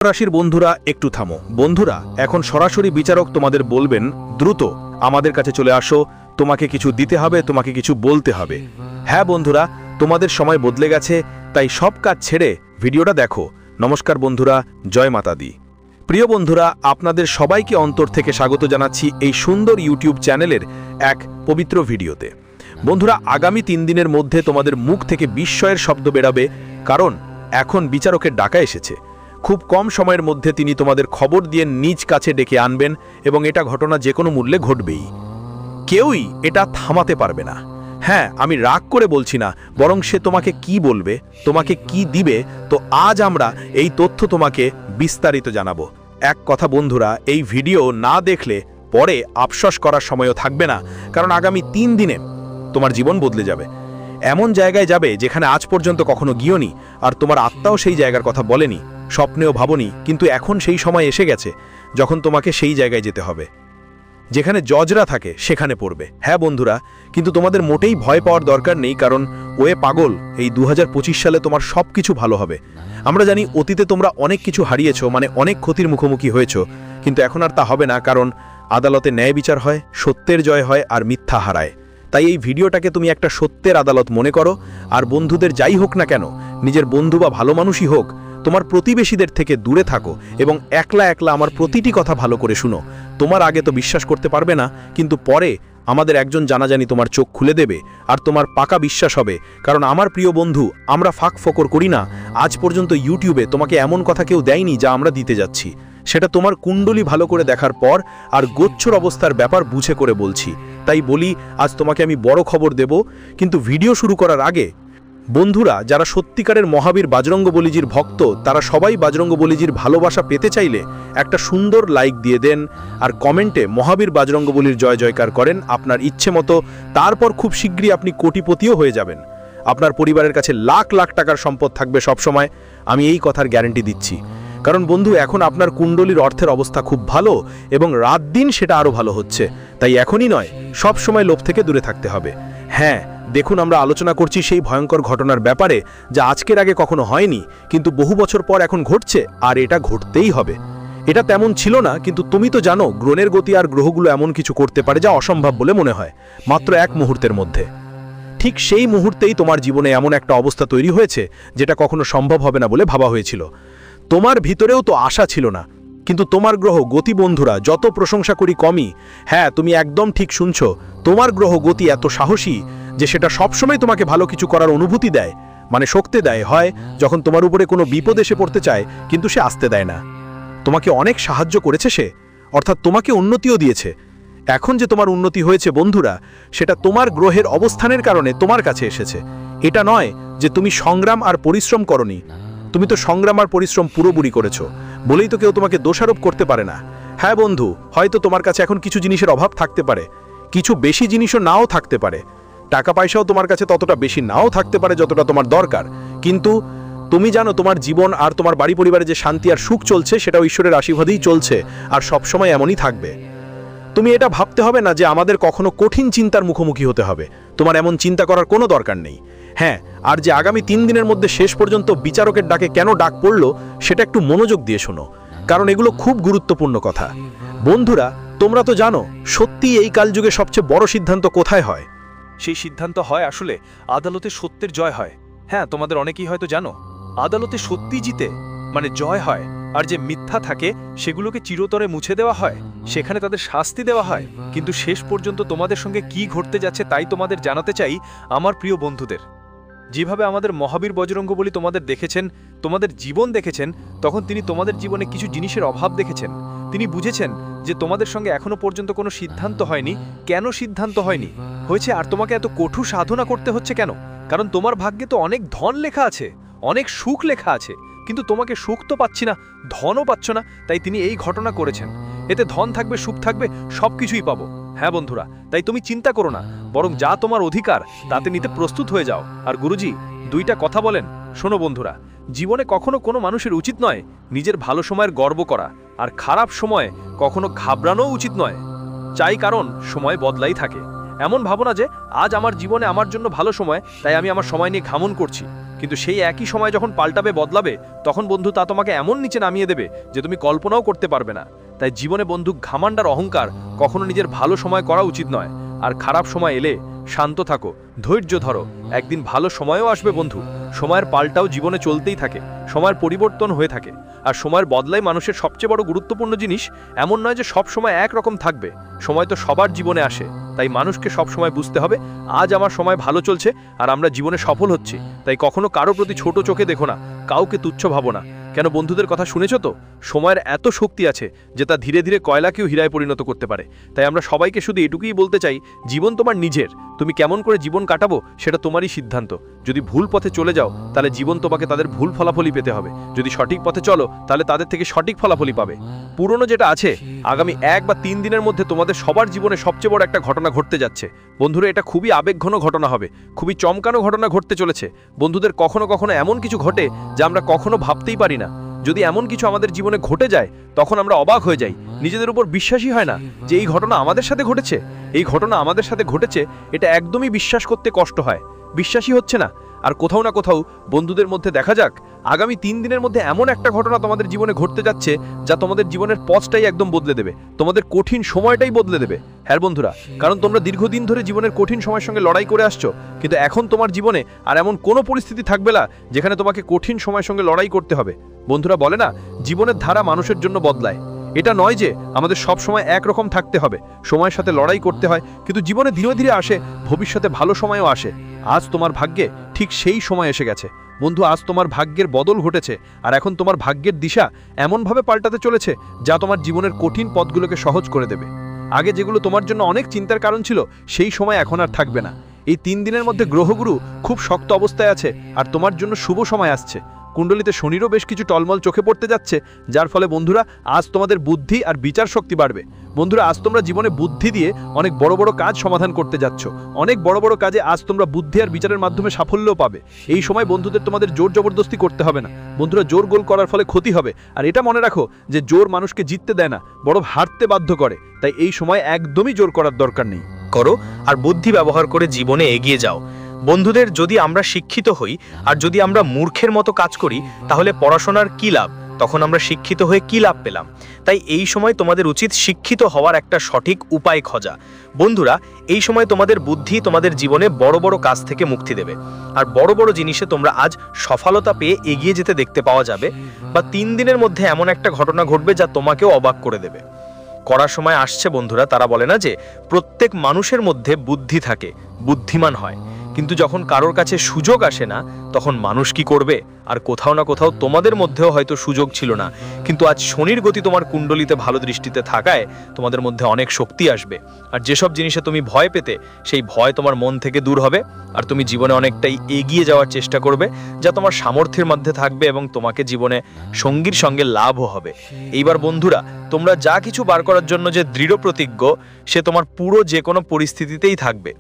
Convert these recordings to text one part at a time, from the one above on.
রাশির বন্ধুরা একটু থামো। বন্ধুরা, এখন সরাসরি বিচারক তোমাদের বলবেন, দ্রুত আমাদের কাছে চলে আসো, তোমাকে কিছু দিতে হবে, তোমাকে কিছু বলতে হবে। হ্যাঁ বন্ধুরা, তোমাদের সময় বদলে গেছে, তাই সব কাজ ছেড়ে ভিডিওটা দেখো। নমস্কার বন্ধুরা, জয় মাতা দি। প্রিয় বন্ধুরা, আপনাদের সবাইকে অন্তর থেকে স্বাগত জানাচ্ছি এই সুন্দর ইউটিউব চ্যানেলের এক পবিত্র ভিডিওতে। বন্ধুরা, আগামী 3 দিনের মধ্যে তোমাদের মুখ থেকে বিস্ময়ের শব্দ বেরাবে, কারণ এখন বিচারকের ডাকা এসেছে। খুব কম সময়ের মধ্যে তিনি তোমাদের খবর দিয়ে নিজ কাছে ডেকে আনবেন এবং এটা ঘটনা যে কোনো মূল্যে ঘটবেই। কেউই এটা থামাতে পারবে না। হ্যাঁ, আমি রাগ করে বলছি না, বরং সে তোমাকে কি বলবে, তোমাকে কি দিবে, তো আজ আমরা এই তথ্য তোমাকে বিস্তারিত জানাবো। এক কথা বন্ধুরা, এই ভিডিও না দেখলে পরে আফসোস করার সময়ও থাকবে না, কারণ আগামী 3 দিনে তোমার জীবন বদলে যাবে। এমন জায়গায় যাবে যেখানে আজ পর্যন্ত কখনো গিয়েওনি, আর তোমার আত্মাও সেই জায়গার কথা বলেনি, স্বপ্নেও ভাবনি, কিন্তু এখন সেই সময় এসে গেছে যখন তোমাকে সেই জায়গায় যেতে হবে। যেখানে জজরা থাকে সেখানে পড়বে। হ্যাঁ বন্ধুরা, কিন্তু তোমাদের মোটেই ভয় পাওয়ার দরকার নেই, কারণ ওয়ে পাগল, এই 2025 সালে তোমার সব কিছু ভালো হবে। আমরা জানি অতীতে তোমরা অনেক কিছু হারিয়েছো, মানে অনেক ক্ষতির মুখোমুখি হয়েছো, কিন্তু এখন আর তা হবে না, কারণ আদালতে ন্যায় বিচার হয়, সত্যের জয় হয় আর মিথ্যা হারায়। তাই এই ভিডিওটাকে তুমি একটা সত্যের আদালত মনে করো। আর বন্ধুদের যাই হোক না কেন, নিজের বন্ধু বা ভালো মানুষই হোক, তোমার প্রতিবেশীদের থেকে দূরে থাকো এবং একলা একলা আমার প্রতিটি কথা ভালো করে শুনো। তোমার আগে তো বিশ্বাস করতে পারবে না, কিন্তু পরে আমাদের একজন জানাজানি তোমার চোখ খুলে দেবে, আর তোমার পাকা বিশ্বাস হবে। কারণ আমার প্রিয় বন্ধু, আমরা ফাঁক ফোকর করি না। আজ পর্যন্ত ইউটিউবে তোমাকে এমন কথা কেউ দেয়নি যা আমরা দিতে যাচ্ছি। সেটা তোমার কুণ্ডলী ভালো করে দেখার পর আর গোচ্ছর অবস্থার ব্যাপার বুঝে করে বলছি। তাই বলি, আজ তোমাকে আমি বড় খবর দেব, কিন্তু ভিডিও শুরু করার আগে বন্ধুরা, যারা সত্যিকারের মহাবীর বজরঙ্গবলীজির ভক্ত, তারা সবাই বজরঙ্গবলীজির ভালোবাসা পেতে চাইলে একটা সুন্দর লাইক দিয়ে দেন আর কমেন্টে মহাবীর বজরঙ্গবলীর জয় জয়কার করেন আপনার ইচ্ছে মতো। তারপর খুব শীঘ্রই আপনি কোটিপতিও হয়ে যাবেন। আপনার পরিবারের কাছে লাখ লাখ টাকার সম্পদ থাকবে সবসময়, আমি এই কথার গ্যারান্টি দিচ্ছি। কারণ বন্ধু, এখন আপনার কুণ্ডলীর অর্থের অবস্থা খুব ভালো এবং রাত দিন সেটা আরও ভালো হচ্ছে। তাই এখনই নয়, সব সময় লোভ থেকে দূরে থাকতে হবে। হ্যাঁ দেখুন, আমরা আলোচনা করছি সেই ভয়ঙ্কর ঘটনার ব্যাপারে যা আজকের আগে কখনো হয়নি, কিন্তু বহু বছর পর এখন ঘটছে, আর এটা ঘটতেই হবে। এটা তেমন ছিল না, কিন্তু তুমি তো জানো গ্রহের গতি আর গ্রহগুলো এমন কিছু করতে পারে যা অসম্ভব বলে মনে হয় মাত্র 1 মুহূর্তের মধ্যে। ঠিক সেই মুহূর্তেই তোমার জীবনে এমন একটা অবস্থা তৈরি হয়েছে যেটা কখনো সম্ভব হবে না বলে ভাবা হয়েছিল। তোমার ভিতরেও তো আশা ছিল না, কিন্তু তোমার গ্রহ গতি বন্ধুরা, যত প্রশংসা করি কমই। হ্যাঁ, তুমি একদম ঠিক শুনছো, তোমার গ্রহ গতি এত সাহসী যে সেটা সবসময় তোমাকে ভালো কিছু করার অনুভূতি দেয়, মানে শক্তি দেয়। হয় যখন তোমার উপরে কোনো বিপদ এসে পড়তে চায়, কিন্তু সে আসতে দেয় না। তোমাকে অনেক সাহায্য করেছে সে, অর্থাৎ তোমাকে উন্নতিও দিয়েছে। এখন যে তোমার উন্নতি হয়েছে বন্ধুরা, সেটা তোমার গ্রহের অবস্থানের কারণে তোমার কাছে এসেছে। এটা নয় যে তুমি সংগ্রাম আর পরিশ্রম করনি, তুমি তো সংগ্রাম আর পরিশ্রম পুরোপুরি করেছো, বলেই তো কেউ তোমাকে দোষারোপ করতে পারে না। হ্যাঁ বন্ধু, হয়তো তোমার কাছে এখন কিছু জিনিসের অভাব থাকতে পারে, কিছু বেশি জিনিসও নাও থাকতে পারে, টাকা পয়সাও তোমার কাছে ততটা বেশি নাও থাকতে পারে যতটা তোমার দরকার, কিন্তু তুমি জানো তোমার জীবন আর তোমার বাড়ি পরিবারে যে শান্তি আর সুখ চলছে, সেটাও ঈশ্বরের আশীর্বাদেই চলছে, আর সবসময় এমনই থাকবে। তুমি এটা ভাবতে হবে না যে আমাদের কখনো কঠিন চিন্তার মুখোমুখি হতে হবে, তোমার এমন চিন্তা করার কোনো দরকার নেই। হ্যাঁ, আর যে আগামী 3 দিনের মধ্যে শেষ পর্যন্ত বিচারকের ডাকে কেন ডাক পড়লো, সেটা একটু মনোযোগ দিয়ে শোনো, কারণ এগুলো খুব গুরুত্বপূর্ণ কথা। বন্ধুরা, তোমরা তো জানো সত্যি এই কালযুগে সবচেয়ে বড় সিদ্ধান্ত কোথায় হয়? সেই সিদ্ধান্ত হয় আসলে আদালতে সত্যের জয় হয়। হ্যাঁ, তোমাদের অনেকেই হয়তো জানো, আদালতে সত্যি জিতে মানে জয় হয়, আর যে মিথ্যা থাকে সেগুলোকে চিরতরে মুছে দেওয়া হয়, সেখানে তাদের শাস্তি দেওয়া হয়। কিন্তু শেষ পর্যন্ত তোমাদের সঙ্গে কি ঘটতে যাচ্ছে তাই তোমাদের জানাতে চাই আমার প্রিয় বন্ধুদের। যেভাবে আমাদের মহাবীর বজরঙ্গবলী তোমাদের দেখেছেন, তোমাদের জীবন দেখেছেন, তখন তিনি তোমাদের জীবনে কিছু জিনিসের অভাব দেখেছেন। তিনি বুঝেছেন যে তোমাদের সঙ্গে এখনো পর্যন্ত কোনো সিদ্ধান্ত হয়নি। কেন সিদ্ধান্ত হয়নি হয়েছে আর তোমাকে এত কঠোর সাধনা করতে হচ্ছে কেন? কারণ তোমার ভাগ্যে তো অনেক ধন লেখা আছে, অনেক সুখ লেখা আছে, কিন্তু তোমাকে সুখ তো পাচ্ছি না, ধনও পাচ্ছ না। তাই তিনি এই ঘটনা করেছেন, এতে ধন থাকবে, সুখ থাকবে, সব কিছুই পাবো। হ্যাঁ বন্ধুরা, তাই তুমি চিন্তা করো না, বরং যা তোমার অধিকার তাতে নিতে প্রস্তুত হয়ে যাও। আর গুরুজি 2টা কথা বলেন, শোনো বন্ধুরা, জীবনে কখনো কোনো মানুষের উচিত নয় নিজের ভালো সময়ের গর্ব করা, আর খারাপ সময়ে কখনো ঘাবড়ানোও উচিত নয়। চাই, কারণ সময় বদলাই থাকে। এমন ভাবনা যে আজ আমার জীবনে আমার জন্য ভালো সময়, তাই আমি আমার সময় নিয়ে ঘামন করছি। কিন্তু সেই একই সময় যখন পাল্টাবে বদলাবে তখন বন্ধু তা তোমাকে এমন নিচে নামিয়ে দেবে যে তুমি কল্পনাও করতে পারবে না। তাই জীবনে বন্ধু ঘামান্ড আর অহংকার কখনো নিজের ভালো সময় করা উচিত নয়। আর খারাপ সময় এলে শান্ত থাকো, ধৈর্য ধরো, একদিন ভালো সময়ও আসবে বন্ধু। সময়ের পাল্টাও জীবনে চলতেই থাকে, সময়ের পরিবর্তন হয়ে থাকে। আর সময়ের বদলাই মানুষের সবচেয়ে বড় গুরুত্বপূর্ণ জিনিস। এমন নয় যে সব সময় একরকম থাকবে, সময় তো সবার জীবনে আসে। তাই মানুষকে সব সময় বুঝতে হবে আজ আমার সময় ভালো চলছে আর আমরা জীবনে সফল হচ্ছি। তাই কখনো কারো প্রতি ছোট চোখে দেখো না, কাউকে তুচ্ছ ভাবো না। কেন বন্ধুদের কথা শুনেছো তো, সময়ের এত শক্তি আছে যে তা ধীরে ধীরে কয়লাকেও হীরায় পরিণত করতে পারে। তাই আমরা সবাইকে শুধু এটুকুই বলতে চাই, জীবন তোমার নিজের, তুমি কেমন করে জীবন কাটাবো সেটা তোমারই সিদ্ধান্ত। যদি ভুল পথে চলে যাও তাহলে জীবন তোমাকে তাদের ভুল ফলাফলই পেতে হবে, যদি সঠিক পথে চলো তাহলে তাদের থেকে সঠিক ফলাফলই পাবে। পুরনো যেটা আছে, আগামী 1 বা 3 দিনের মধ্যে তোমাদের সবার জীবনে সবচেয়ে বড় একটা ঘটনা ঘটতে যাচ্ছে বন্ধুরা। এটা খুবই আবেগঘন ঘটনা হবে, খুবই চমকানো ঘটনা ঘটতে চলেছে বন্ধুদের। কখনো কখনো এমন কিছু ঘটে যা আমরা কখনো ভাবতেই পারি না। যদি এমন কিছু আমাদের জীবনে ঘটে যায় তখন আমরা অবাক হয়ে যাই, নিজেদের উপর বিশ্বাসই হয় না যে এই ঘটনা আমাদের সাথে ঘটেছে। এই ঘটনা আমাদের সাথে ঘটেছে এটা একদমই বিশ্বাস করতে কষ্ট হয়, বিশ্বাসই হচ্ছে না। আর কোথাও না কোথাও বন্ধুদের মধ্যে দেখা যাক আগামী 3 দিনের মধ্যে এমন একটা ঘটনা তোমাদের জীবনে ঘটতে যাচ্ছে যা তোমাদের জীবনের পথটাই একদম বদলে দেবে, তোমাদের কঠিন সময়টাই বদলে দেবে। হ্যাঁ বন্ধুরা, কারণ তোমরা দীর্ঘদিন ধরে জীবনের কঠিন সময়ের সঙ্গে লড়াই করে আসছো, কিন্তু এখন তোমার জীবনে আর এমন কোনো পরিস্থিতি থাকবে না যেখানে তোমাকে কঠিন সময়ের সঙ্গে লড়াই করতে হবে। বন্ধুরা বলে না, জীবনের ধারা মানুষের জন্য বদলায়। এটা নয় যে আমাদের সব সময় একরকম থাকতে হবে, সময়ের সাথে লড়াই করতে হয়, কিন্তু জীবনে ধীরে ধীরে আসে, ভবিষ্যতে ভালো সময়ও আসে। আজ তোমার ভাগ্যে ঠিক সেই সময় এসে গেছে বন্ধু। আজ তোমার ভাগ্যের বদল ঘটেছে আর এখন তোমার ভাগ্যের দিশা এমনভাবে পাল্টাতে চলেছে যা তোমার জীবনের কঠিন পথগুলোকে সহজ করে দেবে। আগে যেগুলো তোমার জন্য অনেক চিন্তার কারণ ছিল সেই সময় এখন আর থাকবে না। এই 3 দিনের মধ্যে গ্রহগুরু খুব শক্ত অবস্থায় আছে আর তোমার জন্য শুভ সময় আসছে। কুণ্ডলিতে শনিরও বেশ কিছু টলমল চোখে পড়তে যাচ্ছে, যার ফলে বন্ধুরা আজ তোমাদের বুদ্ধি আর বিচার শক্তি বাড়বে। বন্ধুরা আজ তোমরা জীবনে বুদ্ধি দিয়ে অনেক বড় বড় কাজ সমাধান করতে যাচ্ছ, অনেক বড় বড় কাজে আজ তোমরা বুদ্ধি আর বিচারের মাধ্যমে সাফল্যও পাবে। এই সময় বন্ধুদের তোমাদের জোর জবরদস্তি করতে হবে না বন্ধুরা, জোর গোল করার ফলে ক্ষতি হবে। আর এটা মনে রাখো যে জোর মানুষকে জিততে দেয় না, বড় হারতে বাধ্য করে। তাই এই সময় একদমই জোর করার দরকার নেই, করো আর বুদ্ধি ব্যবহার করে জীবনে এগিয়ে যাও। বন্ধুদের যদি আমরা শিক্ষিত হই আর যদি আমরা মূর্খের মতো কাজ করি তাহলে পড়াশোনার কি লাভ, তখন আমরা শিক্ষিত হয়ে কি লাভ পেলাম। তাই এই সময় তোমাদের উচিত শিক্ষিত হওয়ার একটা সঠিক উপায় খোঁজা। বন্ধুরা এই সময় তোমাদের বুদ্ধি তোমাদের জীবনে বড় বড় কাজ থেকে মুক্তি দেবে আর বড় বড় জিনিসে তোমরা আজ সফলতা পেয়ে এগিয়ে যেতে দেখতে পাওয়া যাবে। বা 3 দিনের মধ্যে এমন একটা ঘটনা ঘটবে যা তোমাকেও অবাক করে দেবে। করার সময় আসছে বন্ধুরা, তারা বলে না যে প্রত্যেক মানুষের মধ্যে বুদ্ধি থাকে, বুদ্ধিমান হয়, কিন্তু যখন কারোর কাছে সুযোগ আসে না তখন মানুষ কি করবে। আর কোথাও না কোথাও তোমাদের মধ্যেও হয়তো সুযোগ ছিল না, কিন্তু আজ শনির গতি তোমার কুণ্ডলিতে ভালো দৃষ্টিতে থাকায় তোমাদের মধ্যে অনেক শক্তি আসবে। আর যেসব জিনিসে তুমি ভয় পেতে সেই ভয় তোমার মন থেকে দূর হবে আর তুমি জীবনে অনেকটাই এগিয়ে যাওয়ার চেষ্টা করবে, যা তোমার সামর্থ্যের মধ্যে থাকবে এবং তোমাকে জীবনে সঙ্গীর সঙ্গে লাভও হবে। এইবার বন্ধুরা তোমরা যা কিছু বার করার জন্য যে দৃঢ় প্রতিজ্ঞ, সে তোমার পুরো যে কোনো পরিস্থিতিতেই থাকবে।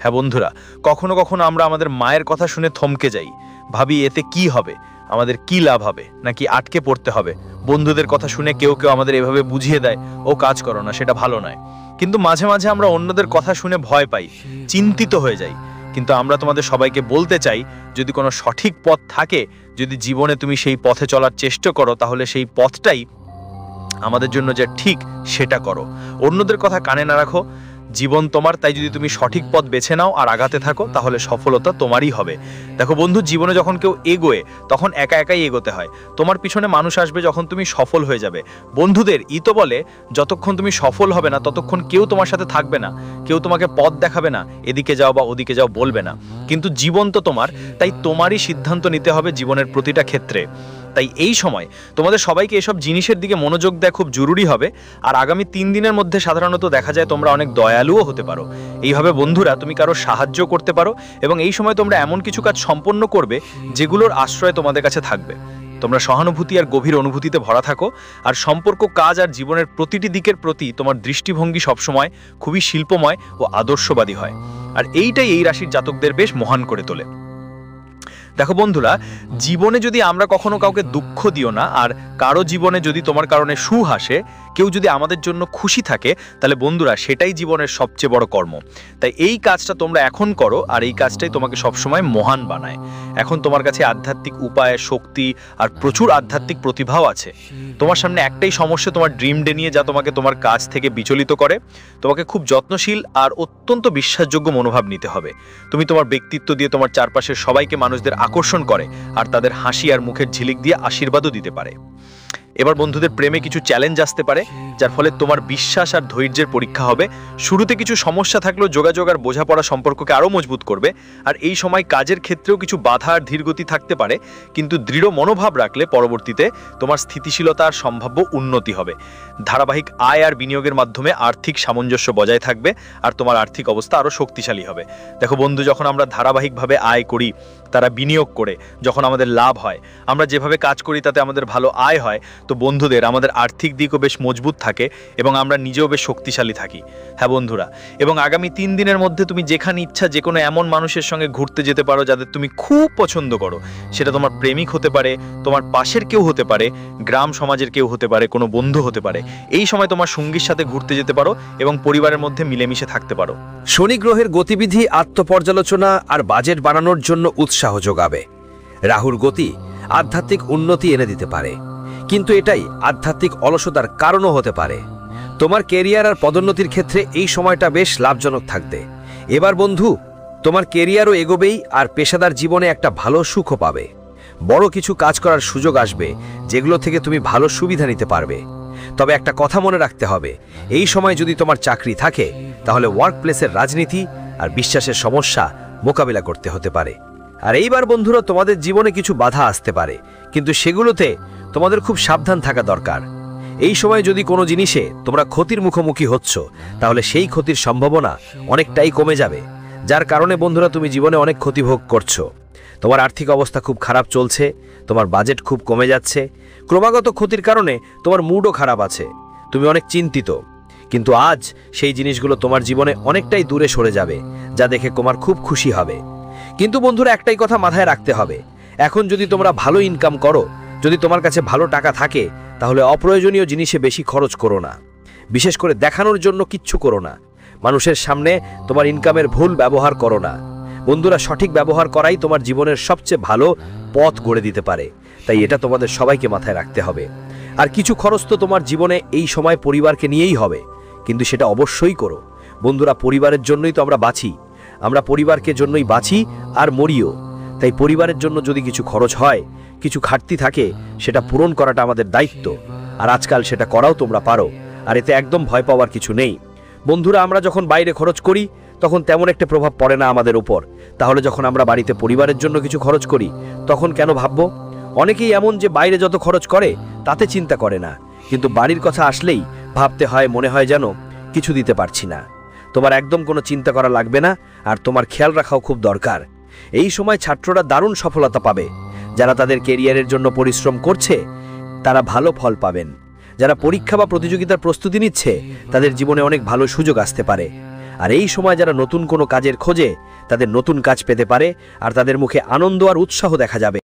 হ্যাঁ বন্ধুরা, কখনো কখনো আমরা আমাদের মায়ের কথা শুনে থমকে যাই, ভাবি এতে কি হবে, আমাদের কি লাভ হবে, নাকি আটকে পড়তে হবে। বন্ধুদের কথা শুনে কেউ কেউ আমাদের এভাবে বুঝিয়ে দেয়, ও কাজ করো না, সেটা ভালো নয়। কিন্তু মাঝে মাঝে আমরা অন্যদের কথা শুনে ভয় পাই, চিন্তিত হয়ে যাই। কিন্তু আমরা তোমাদের সবাইকে বলতে চাই, যদি কোনো সঠিক পথ থাকে, যদি জীবনে তুমি সেই পথে চলার চেষ্টা করো, তাহলে সেই পথটাই আমাদের জন্য যে ঠিক সেটা করো। অন্যদের কথা কানে না রাখো, জীবন তোমার। তাই যদি তুমি সঠিক পথ বেছে নাও আর আগাতে থাকো তাহলে সফলতা তোমারই হবে। দেখো বন্ধু, জীবনে যখন কেউ এগোয় তখন একা একাই এগোতে হয়, তোমার পিছনে মানুষ আসবে যখন তুমি সফল হয়ে যাবে। বন্ধুদের তো বলে যতক্ষণ তুমি সফল হবে না ততক্ষণ কেউ তোমার সাথে থাকবে না, কেউ তোমাকে পথ দেখাবে না, এদিকে যাও বা ওদিকে যাও বলবে না। কিন্তু জীবন তো তোমার, তাই তোমারই সিদ্ধান্ত নিতে হবে জীবনের প্রতিটা ক্ষেত্রে। তাই এই সময় তোমাদের সবাইকে এসব জিনিসের দিকে মনোযোগ দেওয়া খুব জরুরি হবে। আর আগামী 3 দিনের মধ্যে সাধারণত দেখা যায় তোমরা অনেক দয়ালুও হতে পারো। এইভাবে বন্ধুরা তুমি কারো সাহায্য করতে পারো এবং এই সময় তোমরা এমন কিছু কাজ সম্পন্ন করবে যেগুলোর আশ্রয় তোমাদের কাছে থাকবে। তোমরা সহানুভূতি আর গভীর অনুভূতিতে ভরা থাকো আর সম্পর্ক, কাজ আর জীবনের প্রতিটি দিকের প্রতি তোমার দৃষ্টিভঙ্গি সবসময় খুবই শিল্পময় ও আদর্শবাদী হয়। আর এইটাই এই রাশির জাতকদের বেশ মহান করে তোলে। দেখো বন্ধুরা, জীবনে যদি আমরা কখনো কাউকে দুঃখ দিও না, আর কারো জীবনে যদি তোমার কারণে সুখ আসে, কেউ যদি আমাদের জন্য খুশি থাকে, তাহলে বন্ধুরা সেটাই জীবনের সবচেয়ে বড় কর্ম। তাই এই কাজটা তোমরা এখন করো, আর এই কাজটাই তোমাকে সবসময় মহান বানায়। এখন তোমার কাছে আধ্যাত্মিক উপায়, শক্তি আর প্রচুর আধ্যাত্মিক প্রতিভাও আছে। তোমার সামনে একটাই সমস্যা, তোমার ড্রিম ডে নিয়ে, যা তোমাকে তোমার কাজ থেকে বিচলিত করে। তোমাকে খুব যত্নশীল আর অত্যন্ত বিশ্বাসযোগ্য মনোভাব নিতে হবে। তুমি তোমার ব্যক্তিত্ব দিয়ে তোমার চারপাশের সবাইকে, মানুষদের আকর্ষণ করে, আর তাদের হাসি আর মুখের ঝিলিক দিয়ে আশীর্বাদও দিতে পারে। এবার বন্ধুদের প্রেমে কিছু চ্যালেঞ্জ আসতে পারে, যার ফলে তোমার বিশ্বাস আর ধৈর্যের পরীক্ষা হবে। শুরুতে কিছু সমস্যা থাকলেও যোগাযোগ আর বোঝাপড়া সম্পর্ককে আরও মজবুত করবে। আর এই সময় কাজের ক্ষেত্রেও কিছু বাধা আর ধীরগতি থাকতে পারে, কিন্তু দৃঢ় মনোভাব রাখলে পরবর্তীতে তোমার স্থিতিশীলতা আর সম্ভাব্য উন্নতি হবে। ধারাবাহিক আয় আর বিনিয়োগের মাধ্যমে আর্থিক সামঞ্জস্য বজায় থাকবে, আর তোমার আর্থিক অবস্থা আরও শক্তিশালী হবে। দেখো বন্ধু, যখন আমরা ধারাবাহিকভাবে আয় করি, তারা বিনিয়োগ করে, যখন আমাদের লাভ হয়, আমরা যেভাবে কাজ করি তাতে আমাদের ভালো আয় হয়, তো বন্ধুদের আমাদের আর্থিক দিকও বেশ মজবুত থাকে এবং আমরা নিজেও বেশ শক্তিশালী থাকি। হ্যাঁ বন্ধুরা, এবং আগামী 3 দিনের মধ্যে তুমি যেখানে ইচ্ছা যে কোনো এমন মানুষের সঙ্গে ঘুরতে যেতে পারো যাদের তুমি খুব পছন্দ করো। সেটা তোমার প্রেমিক হতে পারে, তোমার পাশের কেউ হতে পারে, গ্রাম সমাজের কেউ হতে পারে, কোনো বন্ধু হতে পারে। এই সময় তোমার সঙ্গীর সাথে ঘুরতে যেতে পারো এবং পরিবারের মধ্যে মিলেমিশে থাকতে পারো। শনি গ্রহের গতিবিধি আত্মপর্যালোচনা আর বাজেট বানানোর জন্য উৎসাহ যোগাবে। রাহুর গতি আধ্যাত্মিক উন্নতি এনে দিতে পারে, কিন্তু এটাই আধ্যাত্মিক অলসতার কারণও হতে পারে। তোমার কেরিয়ার আর পদোন্নতির ক্ষেত্রে এই সময়টা বেশ লাভজনক থাকবে। এবার বন্ধু, তোমার কেরিয়ারও এগোবেই, আর পেশাদার জীবনে একটা ভালো সুখও পাবে। বড় কিছু কাজ করার সুযোগ আসবে, যেগুলো থেকে তুমি ভালো সুবিধা নিতে পারবে। তবে একটা কথা মনে রাখতে হবে, এই সময় যদি তোমার চাকরি থাকে, তাহলে ওয়ার্ক প্লেসের রাজনীতি আর বিশ্বাসের সমস্যা মোকাবিলা করতে হতে পারে। আর এইবার বন্ধুরা, তোমাদের জীবনে কিছু বাধা আসতে পারে, কিন্তু সেগুলোতে তোমাদের খুব সাবধান থাকা দরকার। এই সময় যদি কোনো জিনিসে তোমরা ক্ষতির মুখোমুখি হচ্ছ, তাহলে সেই ক্ষতির সম্ভাবনা অনেকটাই কমে যাবে, যার কারণে বন্ধুরা তুমি জীবনে অনেক ক্ষতি ভোগ করছো। তোমার আর্থিক অবস্থা খুব খারাপ চলছে, তোমার বাজেট খুব কমে যাচ্ছে, ক্রমাগত ক্ষতির কারণে তোমার মুডও খারাপ আছে, তুমি অনেক চিন্তিত। কিন্তু আজ সেই জিনিসগুলো তোমার জীবনে অনেকটাই দূরে সরে যাবে, যা দেখে তোমার খুব খুশি হবে। কিন্তু বন্ধুরা, একটাই কথা মাথায় রাখতে হবে, এখন যদি তোমরা ভালো ইনকাম করো, যদি তোমার কাছে ভালো টাকা থাকে, তাহলে অপ্রয়োজনীয় জিনিসে বেশি খরচ করো না। বিশেষ করে দেখানোর জন্য কিচ্ছু করো না। মানুষের সামনে তোমার ইনকামের ভুল ব্যবহার করো না। বন্ধুরা, সঠিক ব্যবহার করাই তোমার জীবনের সবচেয়ে ভালো পথ গড়ে দিতে পারে, তাই এটা তোমাদের সবাইকে মাথায় রাখতে হবে। আর কিছু খরচ তো তোমার জীবনে এই সময় পরিবারকে নিয়েই হবে, কিন্তু সেটা অবশ্যই করো। বন্ধুরা, পরিবারের জন্যই তো আমরা বাঁচি, আমরা পরিবারকে জন্যই বাঁচি আর মরিও। তাই পরিবারের জন্য যদি কিছু খরচ হয়, কিছু ঘাটতি থাকে, সেটা পূরণ করাটা আমাদের দায়িত্ব। আর আজকাল সেটা করাও তোমরা পারো, আর এতে একদম ভয় পাওয়ার কিছু নেই। বন্ধুরা, আমরা যখন বাইরে খরচ করি, তখন তেমন একটা প্রভাব পড়ে না আমাদের উপর। তাহলে যখন আমরা বাড়িতে পরিবারের জন্য কিছু খরচ করি, তখন কেন ভাববো? অনেকেই এমন যে বাইরে যত খরচ করে তাতে চিন্তা করে না, কিন্তু বাড়ির কথা আসলেই ভাবতে হয়, মনে হয় যেন কিছু দিতে পারছি না। তোমার একদম কোনো চিন্তা করা লাগবে না, আর তোমার খেয়াল রাখাও খুব দরকার। এই সময় ছাত্ররা দারুণ সফলতা পাবে। যারা তাদের কেরিয়ারের জন্য পরিশ্রম করছে, তারা ভালো ফল পাবেন। যারা পরীক্ষা বা প্রতিযোগিতার প্রস্তুতি নিচ্ছে, তাদের জীবনে অনেক ভালো সুযোগ আসতে পারে। আর এই সময় যারা নতুন কোনো কাজের খোঁজে, তাদের নতুন কাজ পেতে পারে, আর তাদের মুখে আনন্দ আর উৎসাহ দেখা যাবে।